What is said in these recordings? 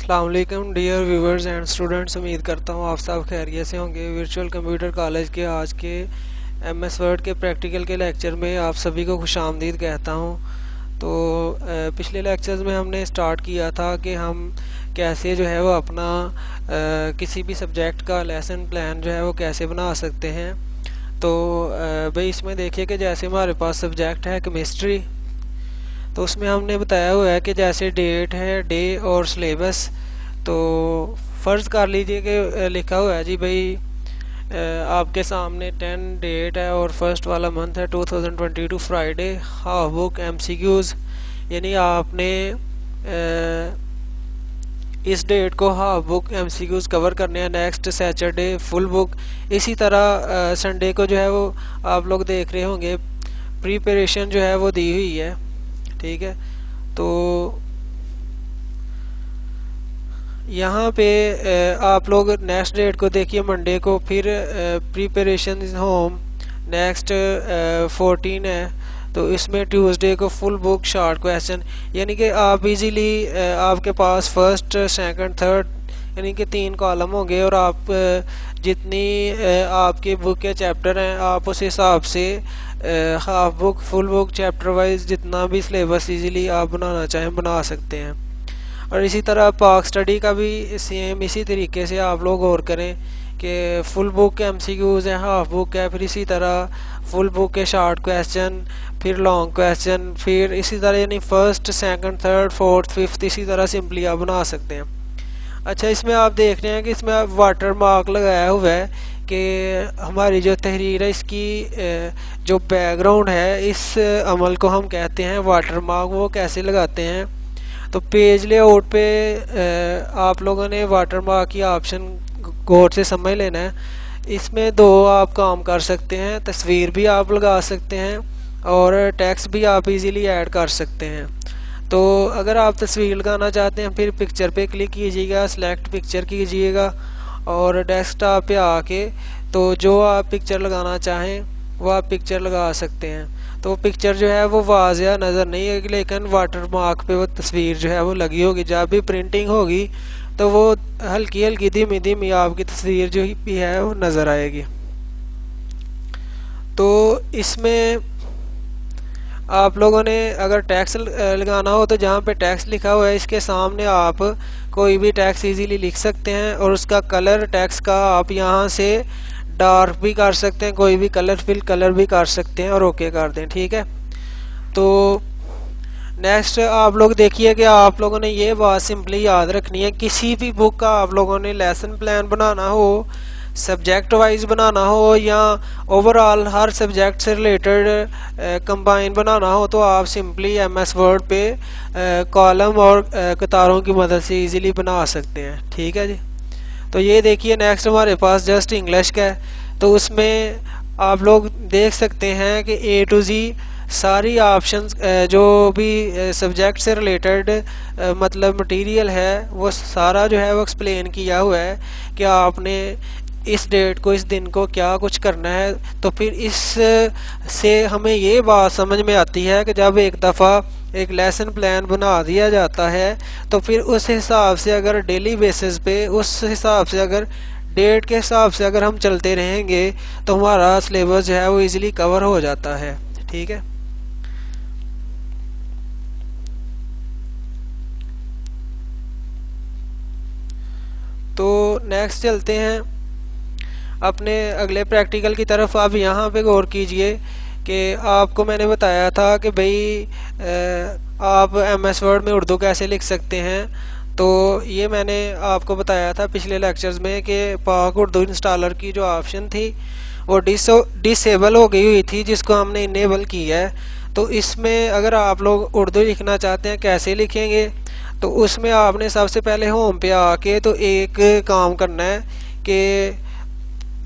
अस्सलाम वालेकुम dear viewers and students. उम्मीद करता हूँ आप सब खैरियत से होंगे। वर्चुअल कंप्यूटर कॉलेज के आज के एमएस वर्ड के प्रैक्टिकल के लेक्चर में आप सभी को खुशामदीद कहता हूँ। तो पिछले लेक्चर्स में हमने स्टार्ट किया था कि हम कैसे जो है वो अपना किसी भी सब्जेक्ट का लेसन प्लान जो है वो कैसे बना सकते हैं। तो भाई इसमें देखिए कि जैसे हमारे पास सब्जेक्ट है केमिस्ट्री, तो उसमें हमने बताया हुआ है कि जैसे डेट है, डे और सिलेबस। तो फ़र्ज़ कर लीजिए कि लिखा हुआ है जी भाई आपके सामने 10 डेट है और फर्स्ट वाला मंथ है 2022 फ्राइडे, हाफ बुक एमसीक्यूज़, यानी आपने इस डेट को हाफ बुक एमसीक्यूज़ कवर करने हैं। Next Saturday full book. इसी तरह संडे को जो है वो आप लोग देख रहे होंगे प्रिपरेशन जो है वो दी हुई है, ठीक है। तो यहाँ पे आप लोग नेक्स्ट डेट को देखिए मंडे को, फिर प्रिपरेशन होम नेक्स्ट 14 है, तो इसमें ट्यूसडे को फुल बुक शॉर्ट क्वेश्चन। यानी कि आप इजीली आपके पास फर्स्ट सेकंड थर्ड यानी कि 3 कॉलम होंगे और आप जितनी आपकी बुक के चैप्टर हैं आप उस हिसाब से half book full book chapter wise जितना भी सिलेबस इजीली आप बनाना चाहें बना सकते हैं। और इसी तरह पाक स्टडी का भी सेम इसी तरीके से आप लोग गौर करें कि फुल बुक के एमसीक्यूज़ है, हाफ बुक है, फिर इसी तरह फुल बुक के शॉर्ट क्वेश्चन, फिर लॉन्ग क्वेश्चन, फिर इसी तरह यानी first second third fourth fifth इसी तरह सिंपली आप बना सकते हैं। अच्छा, इसमें आप देख रहे हैं कि इसमें वाटर मार्क लगाया हुआ है कि हमारी जो तहरीर है इसकी जो बैकग्राउंड है इस अमल को हम कहते हैं वाटर मार्क। वो कैसे लगाते हैं, तो पेज लेआउट पे आप लोगों ने वाटर मार्क की ऑप्शन गौर से समझ लेना है। इसमें 2 आप काम कर सकते हैं, तस्वीर भी आप लगा सकते हैं और टेक्स्ट भी आप इजीली ऐड कर सकते हैं। तो अगर आप तस्वीर लगाना चाहते हैं फिर पिक्चर पे क्लिक कीजिएगा, सिलेक्ट पिक्चर कीजिएगा और डेस्कटॉप पे आके तो जो आप पिक्चर लगाना चाहें वो आप पिक्चर लगा सकते हैं। तो पिक्चर जो है वो वाज़िया नज़र नहीं है, लेकिन वाटर मार्क पे वो तस्वीर जो है वो लगी होगी। जब भी प्रिंटिंग होगी तो वो हल्की हल्की धीमी धीमी आपकी तस्वीर जो भी है वो नज़र आएगी। तो इसमें आप लोगों ने अगर टैक्स लगाना हो तो जहाँ पे टैक्स लिखा हुआ है इसके सामने आप कोई भी टैक्स इजीली लिख सकते हैं और उसका कलर टैक्स का आप यहाँ से डार्क भी कर सकते हैं, कोई भी कलर फिल कलर भी कर सकते हैं और ओके कर दें, ठीक है। तो नेक्स्ट आप लोग देखिए कि आप लोगों ने ये बात सिंपली याद रखनी है, किसी भी बुक का आप लोगों ने लेसन प्लान बनाना हो, सब्जेक्ट वाइज बनाना हो या ओवरऑल हर सब्जेक्ट से रिलेटेड कंबाइन बनाना हो, तो आप सिंपली एमएस वर्ड पे कॉलम और कतारों की मदद से इजीली बना सकते हैं, ठीक है जी। तो ये देखिए नेक्स्ट हमारे पास जस्ट इंग्लिश का है, तो उसमें आप लोग देख सकते हैं कि ए टू जी सारी ऑप्शंस जो भी सब्जेक्ट से रिलेटेड मतलब मटेरियल है वो सारा जो है वो एक्सप्लेन किया हुआ है कि आपने इस डेट को इस दिन को क्या कुछ करना है। तो फिर इस से हमें ये बात समझ में आती है कि जब एक दफ़ा एक लेसन प्लान बना दिया जाता है तो फिर उस हिसाब से अगर डेली बेसिस पे उस हिसाब से अगर डेट के हिसाब से अगर हम चलते रहेंगे तो हमारा सिलेबस जो है वो इजीली कवर हो जाता है, ठीक है। तो नेक्स्ट चलते हैं अपने अगले प्रैक्टिकल की तरफ। आप यहाँ पे गौर कीजिए कि आपको मैंने बताया था कि भाई आप एमएस वर्ड में उर्दू कैसे लिख सकते हैं। तो ये मैंने आपको बताया था पिछले लेक्चर्स में कि पाक उर्दू इंस्टॉलर की जो ऑप्शन थी वो डिसेबल हो गई हुई थी, जिसको हमने इनेबल किया है। तो इसमें अगर आप लोग उर्दू लिखना चाहते हैं कैसे लिखेंगे, तो उसमें आपने सबसे पहले होम पे आके तो एक काम करना है कि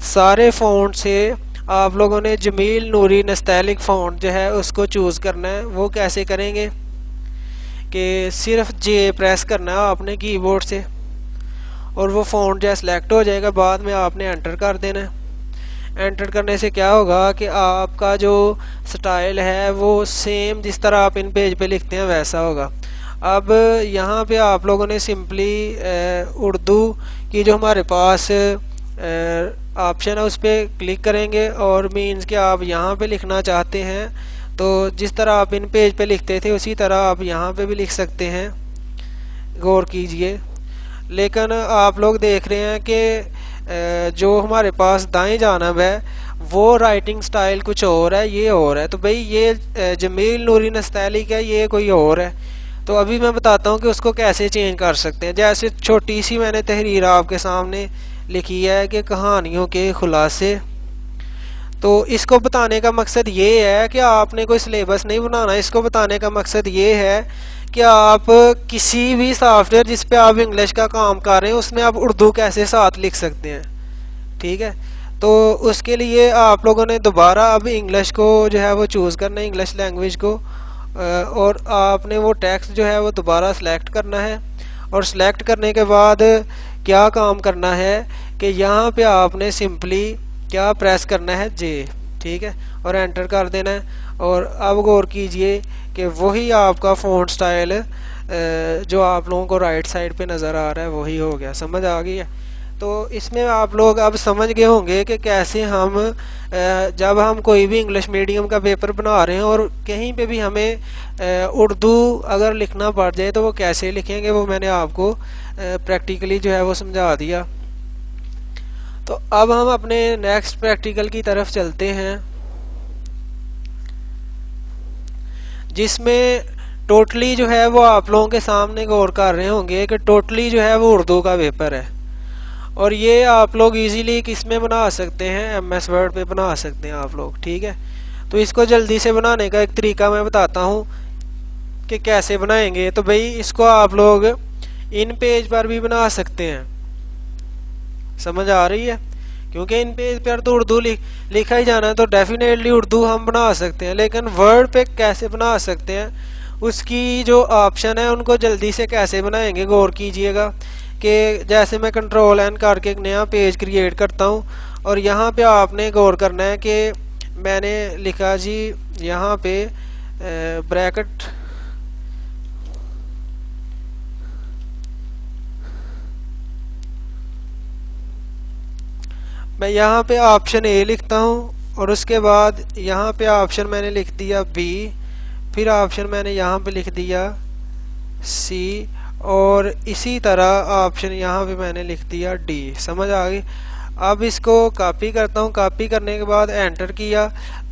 सारे फ़ॉन्ट से आप लोगों ने जमील नूरी नस्तैलिक फ़ॉन्ट जो है उसको चूज़ करना है। वो कैसे करेंगे कि सिर्फ जे प्रेस करना है आपने कीबोर्ड से और वो फ़ॉन्ट जो है सिलेक्ट हो जाएगा। बाद में आपने एंटर कर देना है। एंटर करने से क्या होगा कि आपका जो स्टाइल है वो सेम जिस तरह आप इन पेज पे लिखते हैं वैसा होगा। अब यहाँ पे आप लोगों ने सिंपली उर्दू की जो हमारे पास ऑप्शन है उस पर क्लिक करेंगे और मीन्स कि आप यहाँ पे लिखना चाहते हैं तो जिस तरह आप इन पेज पे लिखते थे उसी तरह आप यहाँ पे भी लिख सकते हैं, गौर कीजिए। लेकिन आप लोग देख रहे हैं कि जो हमारे पास दाएं जानब है वो राइटिंग स्टाइल कुछ और है, ये और है। तो भाई ये जमील नूरी नस्तैलिक है, ये कोई और है। तो अभी मैं बताता हूँ कि उसको कैसे चेंज कर सकते हैं। जैसे छोटी सी मैंने तहरीर आपके सामने लिखी है कि कहानियों के खुलासे। तो इसको बताने का मकसद ये है कि आपने कोई सिलेबस नहीं बनाना, इसको बताने का मकसद ये है कि आप किसी भी सॉफ्टवेयर जिस पे आप इंग्लिश का काम कर रहे हैं उसमें आप उर्दू कैसे साथ लिख सकते हैं, ठीक है। तो उसके लिए आप लोगों ने दोबारा अब इंग्लिश को जो है वो चूज़ करना है, इंग्लिश लैंग्वेज को, और आपने वो टेक्स्ट जो है वो दोबारा सेलेक्ट करना है। और सेलेक्ट करने के बाद क्या काम करना है कि यहाँ पे आपने सिंपली क्या प्रेस करना है, जे, ठीक है, और एंटर कर देना है। और अब गौर कीजिए कि वही आपका फ़ॉन्ट स्टाइल जो आप लोगों को राइट साइड पे नज़र आ रहा है वही हो गया। समझ आ गई है? तो इसमें आप लोग अब समझ गए होंगे कि कैसे हम जब हम कोई भी इंग्लिश मीडियम का पेपर बना रहे हैं और कहीं पे भी हमें उर्दू अगर लिखना पड़ जाए तो वो कैसे लिखेंगे, वो मैंने आपको प्रैक्टिकली जो है वो समझा दिया। तो अब हम अपने नेक्स्ट प्रैक्टिकल की तरफ चलते हैं, जिसमें टोटली जो है वो आप लोगों के सामने गौर कर रहे होंगे कि टोटली जो है वो उर्दू का पेपर है। और ये आप लोग इजीली किस में बना सकते हैं, MS वर्ड पे बना सकते हैं आप लोग, ठीक है। तो इसको जल्दी से बनाने का एक तरीका मैं बताता हूँ कि कैसे बनाएंगे। तो भाई इसको आप लोग इन पेज पर भी बना सकते हैं, समझ आ रही है? क्योंकि इन पेज पर तो उर्दू लिखा ही जाना है तो डेफिनेटली उर्दू हम बना सकते हैं। लेकिन वर्ड पे कैसे बना सकते हैं, उसकी जो ऑप्शन है उनको जल्दी से कैसे बनाएंगे, गौर कीजिएगा कि जैसे मैं Ctrl+N करके एक नया पेज क्रिएट करता हूँ और यहाँ पे आपने गौर करना है कि मैंने लिखा जी यहाँ पे ब्रैकेट, मैं यहाँ पे ऑप्शन ए लिखता हूँ और उसके बाद यहाँ पे ऑप्शन मैंने लिख दिया बी, फिर ऑप्शन मैंने यहाँ पे लिख दिया सी, और इसी तरह ऑप्शन यहाँ पे मैंने लिख दिया डी। समझ आ गई? अब इसको कॉपी करता हूँ, कॉपी करने के बाद एंटर किया,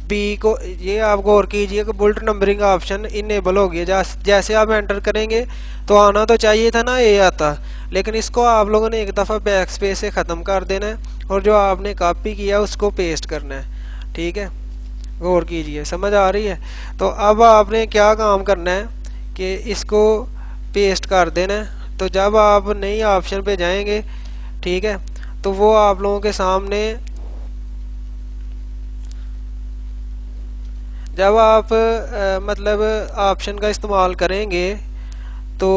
बी को, ये आप गौर कीजिए कि बुलेट नंबरिंग ऑप्शन इनेबल हो गया। जैसे आप एंटर करेंगे तो आना तो चाहिए था ना, ए आता, लेकिन इसको आप लोगों ने एक दफ़ा बैक स्पेस से ख़त्म कर देना है और जो आपने कॉपी किया उसको पेस्ट करना है, ठीक है। गौर कीजिए, समझ आ रही है? तो अब आपने क्या काम करना है कि इसको पेस्ट कर देना है। तो जब आप नई ऑप्शन पे जाएंगे, ठीक है, तो वो आप लोगों के सामने, जब आप मतलब ऑप्शन का इस्तेमाल करेंगे तो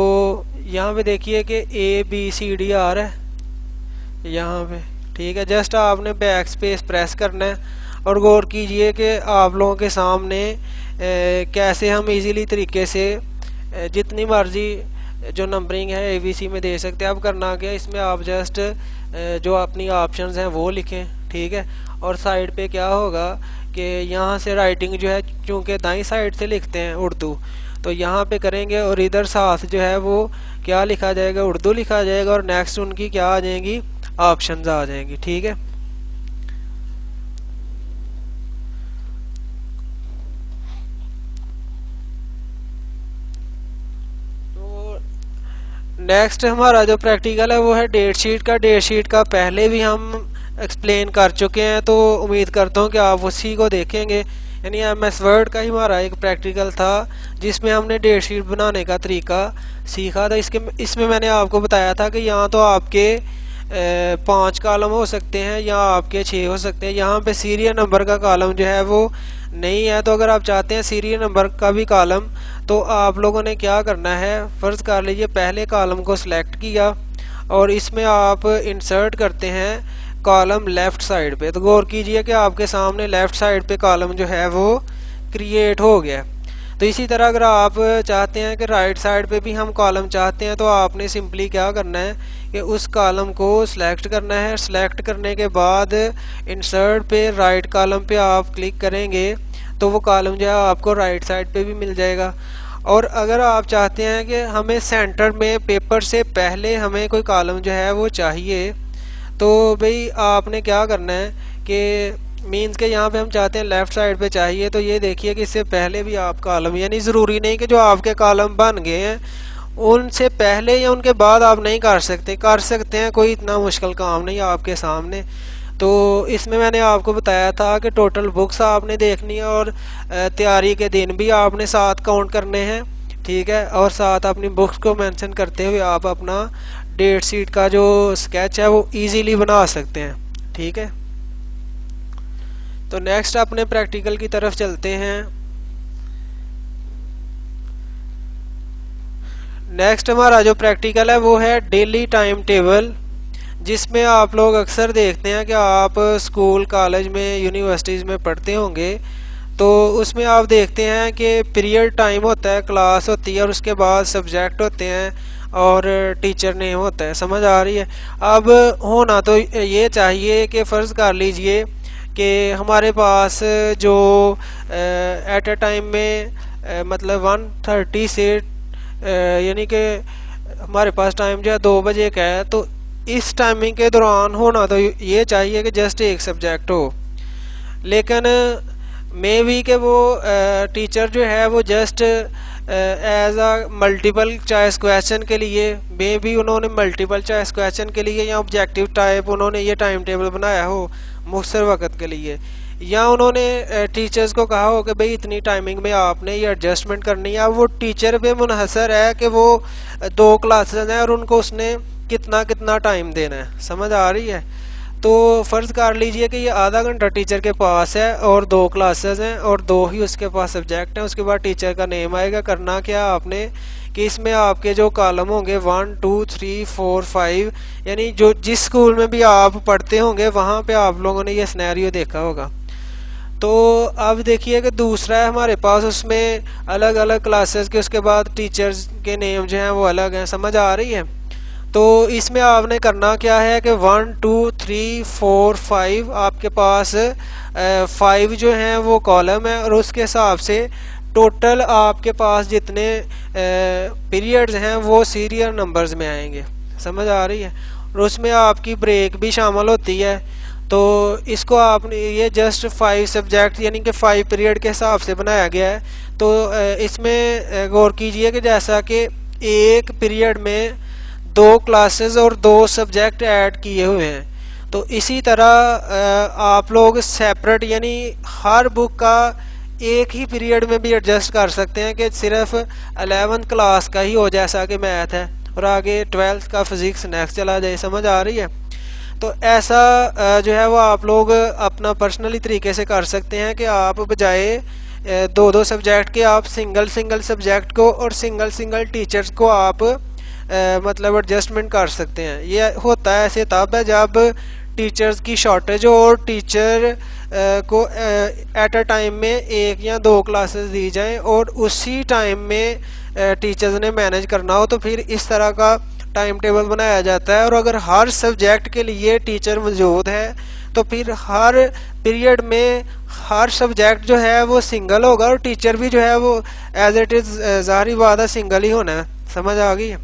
यहाँ पे देखिए कि ABCD आ रहा है यहाँ पे, ठीक है। जस्ट आपने बैक स्पेस प्रेस करना है और गौर कीजिए कि आप लोगों के सामने कैसे हम इजीली तरीके से जितनी मर्जी जो नंबरिंग है ABC में दे सकते हैं। अब करना क्या, इसमें आप जस्ट जो अपनी ऑप्शंस हैं वो लिखें, ठीक है। और साइड पे क्या होगा कि यहाँ से राइटिंग जो है, चूँकि दाईं साइड से लिखते हैं उर्दू, तो यहाँ पे करेंगे और इधर साथ जो है वो क्या लिखा जाएगा, उर्दू लिखा जाएगा, और नेक्स्ट उनकी क्या आ जाएंगी, ऑप्शंस आ जाएंगी, ठीक है। तो नेक्स्ट हमारा जो प्रैक्टिकल है वो है डेट शीट का। डेट शीट का पहले भी हम एक्सप्लेन कर चुके हैं, तो उम्मीद करता हूँ कि आप उसी को देखेंगे। यानी MS वर्ड का ही हमारा एक प्रैक्टिकल था जिसमें हमने डेट शीट बनाने का तरीका सीखा था। इसमें मैंने आपको बताया था कि यहाँ तो आपके 5 कॉलम हो सकते हैं या आपके 6 हो सकते हैं। यहाँ पे सीरियल नंबर का कॉलम जो है वो नहीं है। तो अगर आप चाहते हैं सीरियल नंबर का भी कॉलम, तो आप लोगों ने क्या करना है, फ़र्ज़ कर लीजिए पहले कॉलम को सिलेक्ट किया और इसमें आप इंसर्ट करते हैं कॉलम लेफ़्ट साइड पे। तो गौर कीजिए कि आपके सामने लेफ़्ट साइड पे कॉलम जो है वो क्रिएट हो गया। तो इसी तरह अगर आप चाहते हैं कि राइट साइड पे भी हम कॉलम चाहते हैं, तो आपने सिंपली क्या करना है कि उस कॉलम को सिलेक्ट करना है। सिलेक्ट करने के बाद इंसर्ट पे राइट कॉलम पे आप क्लिक करेंगे तो वो कॉलम जो है आपको राइट साइड पे भी मिल जाएगा। और अगर आप चाहते हैं कि हमें सेंटर में पेपर से पहले हमें कोई कॉलम जो है वो चाहिए, तो भाई आपने क्या करना है कि मीन्स के यहाँ पे हम चाहते हैं लेफ़्ट साइड पे चाहिए, तो ये देखिए कि इससे पहले भी आप कॉलम, यानी ज़रूरी नहीं कि जो आपके कॉलम बन गए हैं उनसे पहले या उनके बाद आप नहीं कर सकते हैं, कोई इतना मुश्किल काम नहीं है आपके सामने। तो इसमें मैंने आपको बताया था कि टोटल बुक्स आपने देखनी है और तैयारी के दिन भी आपने साथ काउंट करने हैं, ठीक है। और साथ अपनी बुक्स को मेंशन करते हुए आप अपना डेट शीट का जो स्केच है वो इजीली बना सकते हैं, ठीक है। तो नेक्स्ट अपने प्रैक्टिकल की तरफ चलते हैं। नेक्स्ट हमारा जो प्रैक्टिकल है वो है डेली टाइम टेबल, जिसमें आप लोग अक्सर देखते हैं कि आप स्कूल कॉलेज में यूनिवर्सिटीज़ में पढ़ते होंगे, तो उसमें आप देखते हैं कि पीरियड टाइम होता है, क्लास होती है और उसके बाद सब्जेक्ट होते हैं और टीचर नेम होता है। समझ आ रही है? अब होना तो ये चाहिए कि फ़र्ज़ कर लीजिए कि हमारे पास जो एट अ टाइम में मतलब 1:30 से यानी कि हमारे पास टाइम जो है 2 बजे का है, तो इस टाइमिंग के दौरान होना तो ये चाहिए कि जस्ट एक सब्जेक्ट हो। लेकिन मे बी के वो टीचर जो है वो just as a multiple choice question के लिए, मे बी उन्होंने मल्टीपल चॉइस क्वेश्चन के लिए या ऑब्जेक्टिव टाइप उन्होंने ये टाइम टेबल बनाया हो मुख्तसर वक्त के लिए, या उन्होंने टीचर्स को कहा हो कि भाई इतनी टाइमिंग में आपने ये एडजस्टमेंट करनी है। अब वो टीचर पे मुनहसर है कि वो 2 क्लासेस हैं और उनको उसने कितना कितना टाइम देना है। समझ आ रही है? तो फ़र्ज़ कर लीजिए कि ये आधा घंटा टीचर के पास है और 2 क्लासेस हैं और 2 ही उसके पास सब्जेक्ट हैं। उसके बाद टीचर का नेम आएगा। करना क्या आपने कि इसमें आपके जो कॉलम होंगे 1 2 3 4 5, यानी जो जिस स्कूल में भी आप पढ़ते होंगे वहाँ पे आप लोगों ने ये सिनेरियो देखा होगा। तो अब देखिए कि दूसरा है हमारे पास, उसमें अलग अलग क्लासेस के उसके बाद टीचर्स के नेम जो हैं वो अलग हैं। समझ आ रही है? तो इसमें आपने करना क्या है कि 1 2 3 4 5 आपके पास 5 जो हैं वो कॉलम है और उसके हिसाब से टोटल आपके पास जितने पीरियड्स हैं वो सीरियल नंबर्स में आएंगे। समझ आ रही है? और उसमें आपकी ब्रेक भी शामिल होती है। तो इसको आपने ये जस्ट 5 सब्जेक्ट यानी कि 5 पीरियड के हिसाब से बनाया गया है। तो इसमें गौर कीजिए कि जैसा कि एक पीरियड में 2 क्लासेस और 2 सब्जेक्ट ऐड किए हुए हैं, तो इसी तरह आप लोग सेपरेट यानी हर बुक का एक ही पीरियड में भी एडजस्ट कर सकते हैं कि सिर्फ 11th क्लास का ही हो, जैसा कि मैथ है, और आगे 12th का फिजिक्स नेक्स्ट चला जाए। समझ आ रही है? तो ऐसा जो है वो आप लोग अपना पर्सनली तरीके से कर सकते हैं कि आप बजाय 2 सब्जेक्ट के आप सिंगल सब्जेक्ट को और सिंगल टीचर्स को आप मतलब एडजस्टमेंट कर सकते हैं। ये होता है ऐसे तब है जब टीचर्स की शॉर्टेज हो और टीचर को एट अ टाइम में 1 या 2 क्लासेस दी जाएं और उसी टाइम में टीचर्स ने मैनेज करना हो, तो फिर इस तरह का टाइम टेबल बनाया जाता है। और अगर हर सब्जेक्ट के लिए टीचर मौजूद है तो फिर हर पीरियड में हर सब्जेक्ट जो है वो सिंगल होगा और टीचर भी जो है वो एज इट इज़ ज़ाहिर बात है सिंगल ही होना है। समझ आ गई?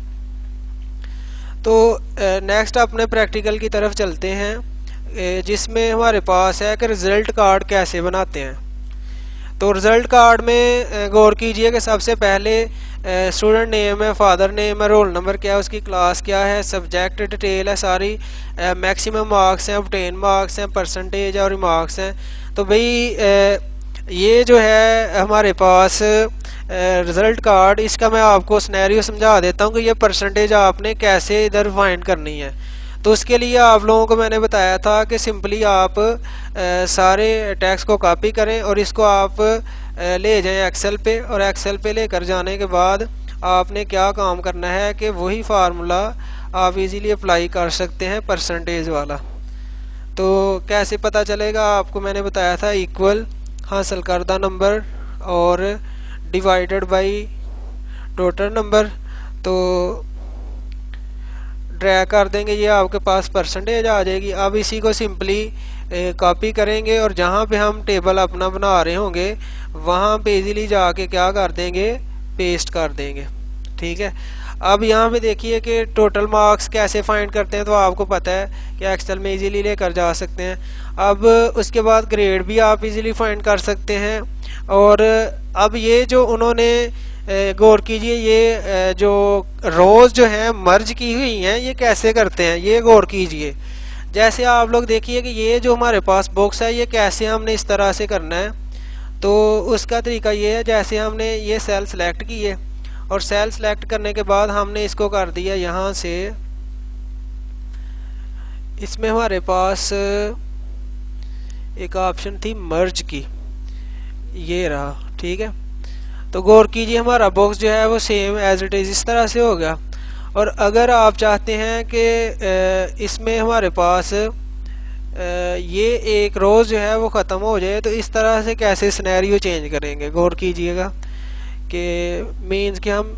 तो नेक्स्ट अपने प्रैक्टिकल की तरफ चलते हैं, जिसमें हमारे पास है कि रिज़ल्ट कार्ड कैसे बनाते हैं। तो रिज़ल्ट कार्ड में गौर कीजिए कि सबसे पहले स्टूडेंट नेम है, फादर नेम है, रोल नंबर क्या है, उसकी क्लास क्या है, सब्जेक्ट डिटेल है सारी, मैक्सिमम मार्क्स हैं, ऑब्टेन मार्क्स हैं, परसेंटेज और रिमार्क्स हैं। तो भाई ये जो है हमारे पास रिज़ल्ट कार्ड, इसका मैं आपको सिनेरियो समझा देता हूँ कि ये परसेंटेज आपने कैसे इधर फाइंड करनी है। तो उसके लिए आप लोगों को मैंने बताया था कि सिंपली आप सारे टेक्स्ट को कॉपी करें और इसको आप ले जाएं एक्सेल पे, और एक्सेल पे लेकर जाने के बाद आपने क्या काम करना है कि वही फार्मूला आप इजीली अप्लाई कर सकते हैं परसेंटेज वाला। तो कैसे पता चलेगा आपको मैंने बताया था, इक्वल हासिल करदा नंबर और डिवाइडेड बाई टोटल नंबर, तो ड्रैग कर देंगे, ये आपके पास परसेंटेज आ जाएगी। अब इसी को सिंपली कॉपी करेंगे और जहाँ पे हम टेबल अपना बना रहे होंगे वहाँ पे इजीली जाके क्या कर देंगे, पेस्ट कर देंगे। ठीक है, अब यहाँ पे देखिए कि टोटल मार्क्स कैसे फाइंड करते हैं, तो आपको पता है कि एक्सेल में इजीली लेकर जा सकते हैं। अब उसके बाद ग्रेड भी आप इजीली फाइंड कर सकते हैं। और अब ये जो उन्होंने गौर कीजिए, ये जो रोज जो हैं मर्ज की हुई हैं, ये कैसे करते हैं ये गौर कीजिए। जैसे आप लोग देखिए कि ये जो हमारे पास बॉक्स है ये कैसे हमने इस तरह से करना है। तो उसका तरीका ये है, जैसे हमने ये सेल सेलेक्ट की है और सेल सेलेक्ट करने के बाद हमने इसको कर दिया यहाँ से, इसमें हमारे पास एक ऑप्शन थी मर्ज की, ये रहा। ठीक है, तो गौर कीजिए हमारा बॉक्स जो है वो सेम एज इट इज़ इस तरह से हो गया। और अगर आप चाहते हैं कि इसमें हमारे पास ये एक रोज़ जो है वो ख़त्म हो जाए, तो इस तरह से कैसे सिनेरियो चेंज करेंगे, गौर कीजिएगा कि मीन्स कि हम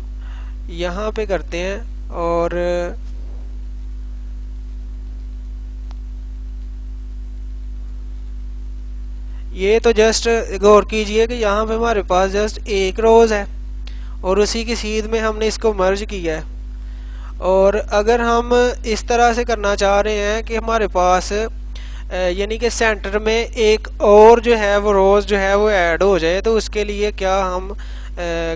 यहाँ पे करते हैं और ये तो जस्ट गौर कीजिए कि यहाँ पे हमारे पास जस्ट एक रोज़ है और उसी की सीध में हमने इसको मर्ज किया है। और अगर हम इस तरह से करना चाह रहे हैं कि हमारे पास यानी कि सेंटर में एक और जो है वो रोज़ जो है वो ऐड हो जाए, तो उसके लिए क्या हम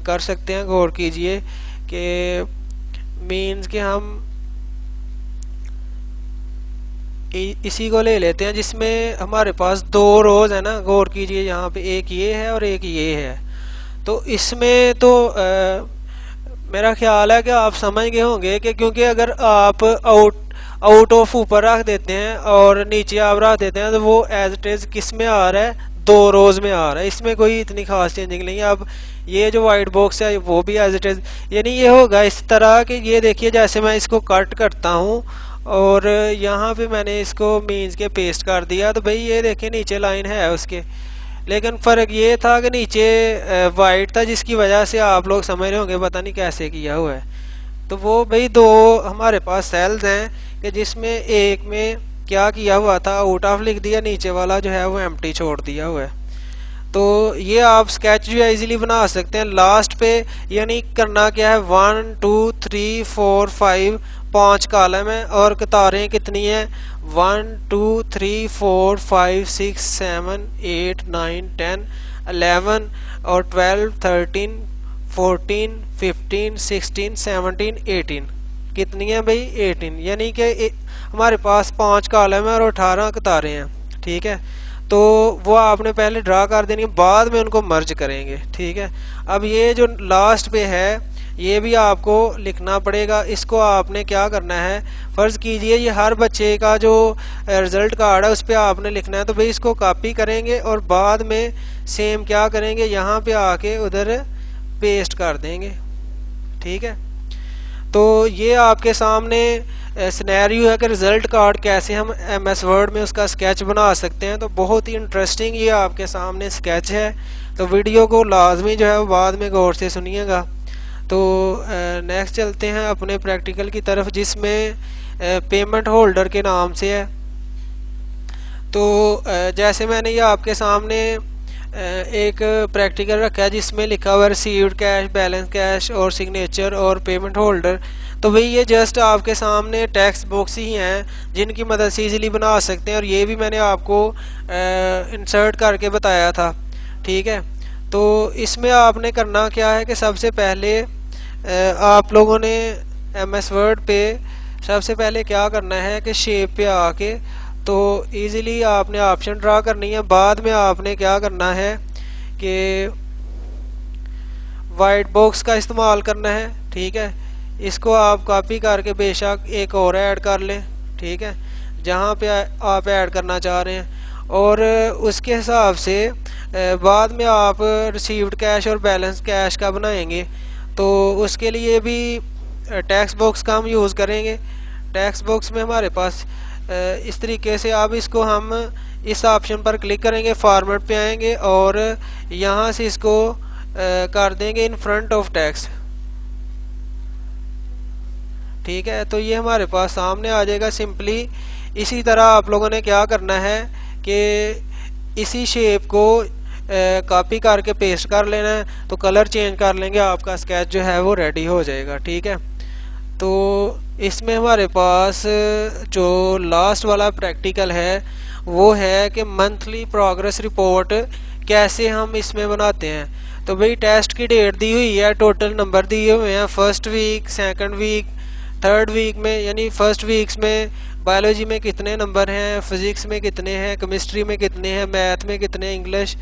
कर सकते हैं, गौर कीजिए कि मीन्स कि हम इसी को ले लेते हैं जिसमें हमारे पास दो रोज़ है ना। गौर कीजिए यहाँ पे एक ये है और एक ये है, तो इसमें तो मेरा ख्याल है कि आप समझ गए होंगे कि क्योंकि अगर आप आउट ऑफ ऊपर रख देते हैं और नीचे आप रख देते हैं तो वो एज इट इज़ किस में आ रहा है, दो रोज़ में आ रहा है, इसमें कोई इतनी खास चेंजिंग नहीं है। अब ये जो वाइट बॉक्स है वो भी एज इट इज़, यानी ये होगा इस तरह कि ये देखिए जैसे मैं इसको कट करता हूँ और यहाँ पे मैंने इसको मीन्स के पेस्ट कर दिया, तो भाई ये देखिए नीचे लाइन है उसके, लेकिन फ़र्क ये था कि नीचे वाइट था जिसकी वजह से आप लोग समझ रहे होंगे पता नहीं कैसे किया हुआ है। तो वो भाई दो हमारे पास सेल्स हैं कि जिसमें एक में क्या किया हुआ था, आउट ऑफ लिख दिया, नीचे वाला जो है वो एम्प्टी छोड़ दिया हुआ है। तो ये आप स्केच जो है इजीली बना सकते हैं। लास्ट पे यानी करना क्या है, 1 2 3 4 5 5 कॉलम है और कतारें कितनी हैं, 1 2 3 4 5 6 7 8 9 10 11 और 12 13 14 15 16 17 18, कितनी है भाई 18, यानी कि हमारे पास 5 कॉलम है और 18 कतारें हैं। ठीक है, तो वो आपने पहले ड्रा कर देनी है, बाद में उनको मर्ज करेंगे। ठीक है, अब ये जो लास्ट पे है ये भी आपको लिखना पड़ेगा। इसको आपने क्या करना है, फ़र्ज़ कीजिए ये हर बच्चे का जो रिज़ल्ट कार्ड है उस पर आपने लिखना है, तो भाई इसको कॉपी करेंगे और बाद में सेम क्या करेंगे, यहाँ पे आके उधर पेस्ट कर देंगे। ठीक है, तो ये आपके सामने सिनेरियो है कि रिज़ल्ट कार्ड कैसे हम MS वर्ड में उसका स्केच बना सकते हैं। तो बहुत ही इंटरेस्टिंग ये आपके सामने स्केच है, तो वीडियो को लाजमी जो है वो बाद में गौर से सुनिएगा। तो नेक्स्ट चलते हैं अपने प्रैक्टिकल की तरफ, जिसमें पेमेंट होल्डर के नाम से है। तो जैसे मैंने ये आपके सामने एक प्रैक्टिकल रखा है जिसमें लिखा हुआ है रिसीव्ड कैश, बैलेंस कैश और सिग्नेचर और पेमेंट होल्डर। तो भाई ये जस्ट आपके सामने टेक्स्ट बॉक्स ही हैं जिनकी मदद से इजीली बना सकते हैं, और ये भी मैंने आपको इंसर्ट करके बताया था। ठीक है, तो इसमें आपने करना क्या है कि सबसे पहले आप लोगों ने MS वर्ड पे सबसे पहले क्या करना है कि शेप पे आके तो इजीली आपने ऑप्शन ड्रा करनी है। बाद में आपने क्या करना है कि वाइट बॉक्स का इस्तेमाल करना है। ठीक है, इसको आप कॉपी करके बेशक एक और ऐड कर लें। ठीक है, जहाँ पे आप ऐड करना चाह रहे हैं, और उसके हिसाब से बाद में आप रिसीव्ड कैश और बैलेंस कैश का बनाएंगे, तो उसके लिए भी टेक्स्ट बॉक्स का हम यूज़ करेंगे। टेक्स्ट बॉक्स में हमारे पास इस तरीके से अब इसको हम इस ऑप्शन पर क्लिक करेंगे, फॉर्मेट पे आएंगे और यहाँ से इसको कर देंगे इन फ्रंट ऑफ टेक्स्ट। ठीक है, तो ये हमारे पास सामने आ जाएगा सिंपली। इसी तरह आप लोगों ने क्या करना है कि इसी शेप को कॉपी करके पेस्ट कर लेना है, तो कलर चेंज कर लेंगे, आपका स्केच जो है वो रेडी हो जाएगा। ठीक है, तो इसमें हमारे पास जो लास्ट वाला प्रैक्टिकल है वो है कि मंथली प्रोग्रेस रिपोर्ट कैसे हम इसमें बनाते हैं। तो भाई टेस्ट की डेट दी हुई है, टोटल नंबर दिए हुए हैं, first week, second week, third week में, यानी फर्स्ट वीक्स में बायोलॉजी में कितने नंबर हैं, फिजिक्स में कितने हैं, केमिस्ट्री में कितने हैं, मैथ में कितने, इंग्लिश,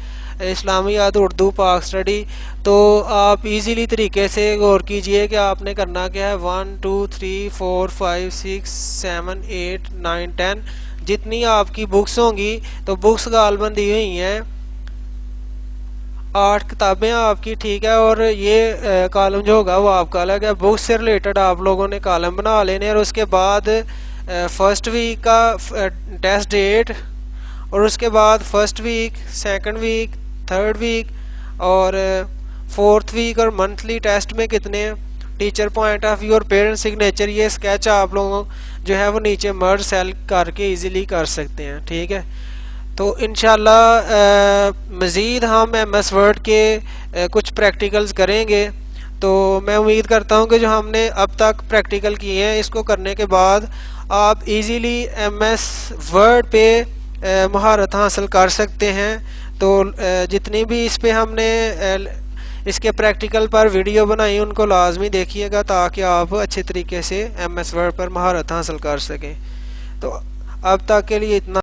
इस्लामियात, उर्दू, पाक स्टडी। तो आप इजीली तरीके से गौर कीजिए कि आपने करना क्या है। 1 2 3 4 5 6 7 8 9 10 जितनी आपकी बुक्स होंगी, तो बुक्स गालबन दी हुई हैं 8 किताबें आपकी। ठीक है, और ये कॉलम जो होगा वो आपका अलग है। बुक्स से रिलेटेड आप लोगों ने कॉलम बना लेने, और उसके बाद फर्स्ट वीक का टेस्ट डेट, और उसके बाद first week, second week, third week और फोर्थ वीक, और मंथली टेस्ट में कितने, टीचर पॉइंट ऑफ व्यू और पेरेंट सिग्नेचर। ये स्केच आप लोगों जो है वो नीचे मर्ज सेल करके इजीली कर सकते हैं। ठीक है, तो इंशाल्लाह मज़ीद हम MS वर्ड के कुछ प्रैक्टिकल्स करेंगे। तो मैं उम्मीद करता हूं कि जो हमने अब तक प्रैक्टिकल किए हैं, इसको करने के बाद आप इजीली MS वर्ड पे महारत हासिल कर सकते हैं। तो जितनी भी इस पे हमने इसके प्रैक्टिकल पर वीडियो बनाई उनको लाजमी देखिएगा, ताकि आप अच्छे तरीके से MS वर्ड पर महारत हासिल कर सकें। तो अब तक के लिए इतना।